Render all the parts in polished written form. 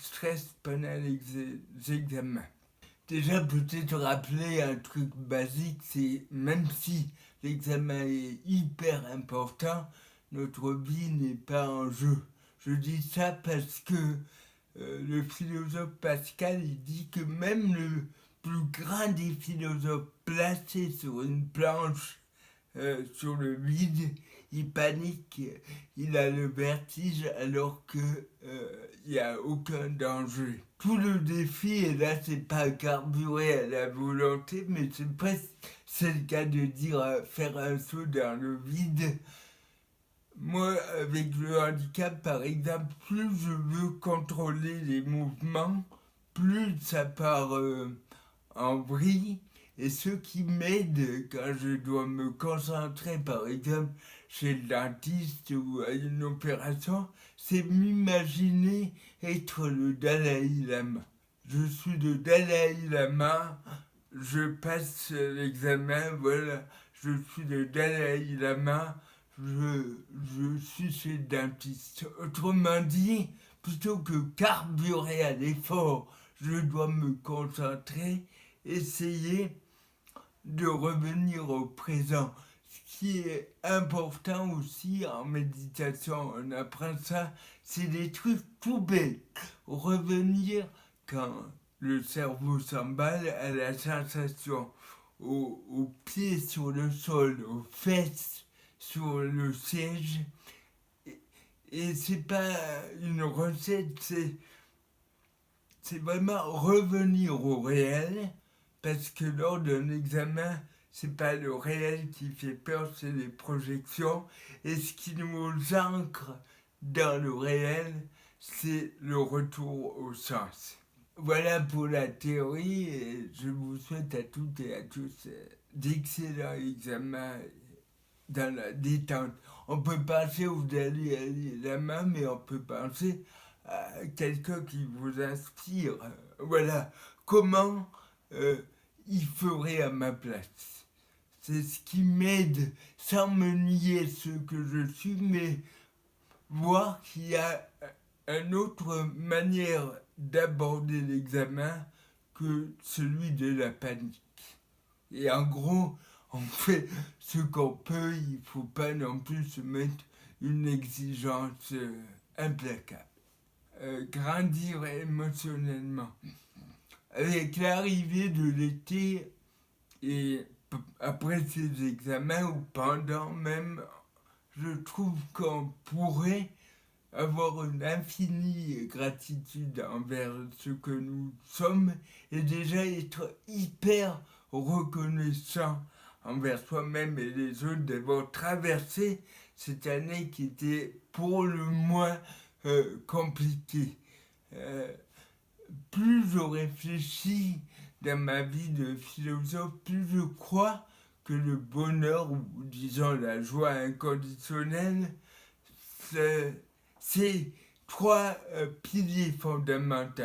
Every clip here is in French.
stress pendant les examens. Déjà, peut-être rappeler un truc basique, c'est même si l'examen est hyper important, notre vie n'est pas en jeu. Je dis ça parce que le philosophe Pascal, il dit que même le plus grand des philosophes placé sur une planche sur le vide, il panique, il a le vertige alors que il n'y a aucun danger. Tout le défi, et là c'est pas carburer à la volonté, mais c'est le cas de dire faire un saut dans le vide. Moi, avec le handicap, par exemple, plus je veux contrôler les mouvements, plus ça part en vrille. Et ce qui m'aide quand je dois me concentrer, par exemple, chez le dentiste ou à une opération, c'est m'imaginer être le Dalai Lama. Je suis le Dalai Lama, je passe l'examen, voilà, je suis le Dalai Lama, je suis chez le dentiste. Autrement dit, plutôt que carburer à l'effort, je dois me concentrer, essayer de revenir au présent. Ce qui est important aussi en méditation, on apprend ça, c'est des trucs tout bêtes. Revenir quand le cerveau s'emballe à la sensation, aux pieds sur le sol, aux fesses sur le siège. Et c'est pas une recette, c'est vraiment revenir au réel, parce que lors d'un examen, c'est pas le réel qui fait peur, c'est les projections. Et ce qui nous ancre dans le réel, c'est le retour au sens. Voilà pour la théorie, et je vous souhaite à toutes et à tous d'excellents examens dans la détente. On peut penser aux Dalai Lama, mais on peut penser à quelqu'un qui vous inspire. Voilà, comment il ferait à ma place. C'est ce qui m'aide, sans me nier ce que je suis, mais voir qu'il y a une autre manière d'aborder l'examen que celui de la panique. Et en gros, on fait ce qu'on peut, il ne faut pas non plus se mettre une exigence implacable. Grandir émotionnellement. Avec l'arrivée de l'été et après ces examens ou pendant même, je trouve qu'on pourrait avoir une infinie gratitude envers ce que nous sommes et déjà être hyper reconnaissant envers soi-même et les autres d'avoir traversé cette année qui était pour le moins compliquée. Plus je réfléchis dans ma vie de philosophe, plus je crois que le bonheur, ou disons la joie inconditionnelle, c'est trois piliers fondamentaux.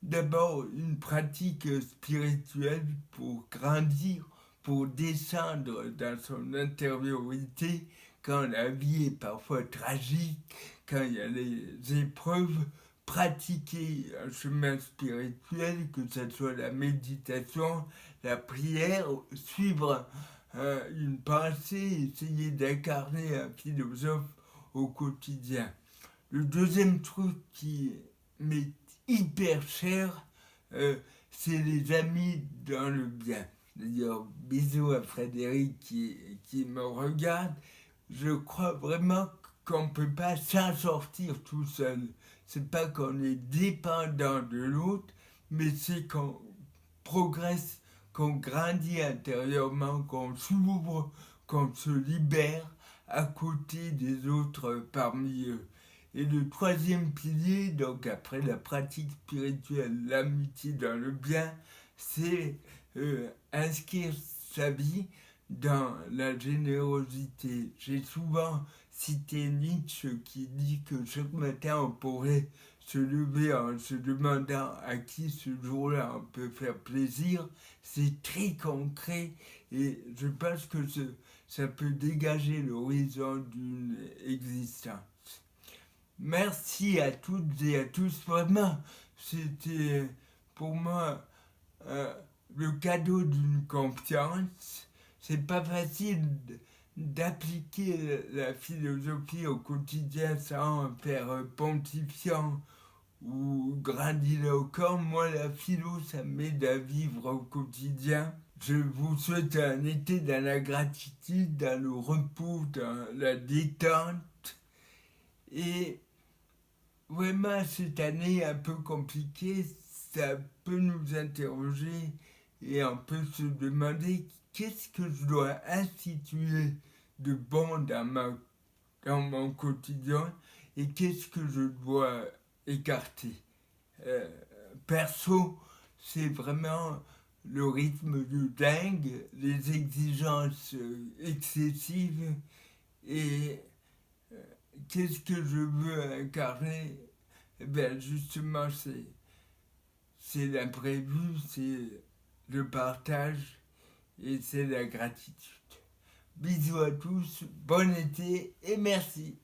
D'abord, une pratique spirituelle pour grandir, pour descendre dans son intériorité quand la vie est parfois tragique, quand il y a les épreuves. Pratiquer un chemin spirituel, que ce soit la méditation, la prière, suivre une pensée, essayer d'incarner un philosophe au quotidien. Le deuxième truc qui m'est hyper cher, c'est les amis dans le bien. D'ailleurs, bisous à Frédéric qui me regarde. Je crois vraiment qu'on ne peut pas s'en sortir tout seul. C'est pas qu'on est dépendant de l'autre, mais c'est qu'on progresse, qu'on grandit intérieurement, qu'on s'ouvre, qu'on se libère à côté des autres parmi eux. Et le troisième pilier, donc après la pratique spirituelle, l'amitié dans le bien, c'est inscrire sa vie dans la générosité. J'ai souvent cité Nietzsche qui dit que chaque matin on pourrait se lever en se demandant à qui ce jour-là on peut faire plaisir. C'est très concret et je pense que ça peut dégager l'horizon d'une existence. Merci à toutes et à tous, vraiment, c'était pour moi le cadeau d'une confiance. C'est pas facile d'appliquer la philosophie au quotidien sans faire pontifiant ou grandiloquent. Moi, la philo, ça m'aide à vivre au quotidien. Je vous souhaite un été dans la gratitude, dans le repos, dans la détente. Et vraiment, cette année un peu compliquée, ça peut nous interroger et on peut se demander qu'est-ce que je dois instituer de bon dans mon quotidien et qu'est-ce que je dois écarter. Euh, Perso, c'est vraiment le rythme de dingue, les exigences excessives et qu'est-ce que je veux incarner. Eh bien justement c'est l'imprévu, c'est le partage et c'est la gratitude. Bisous à tous, bon été et merci.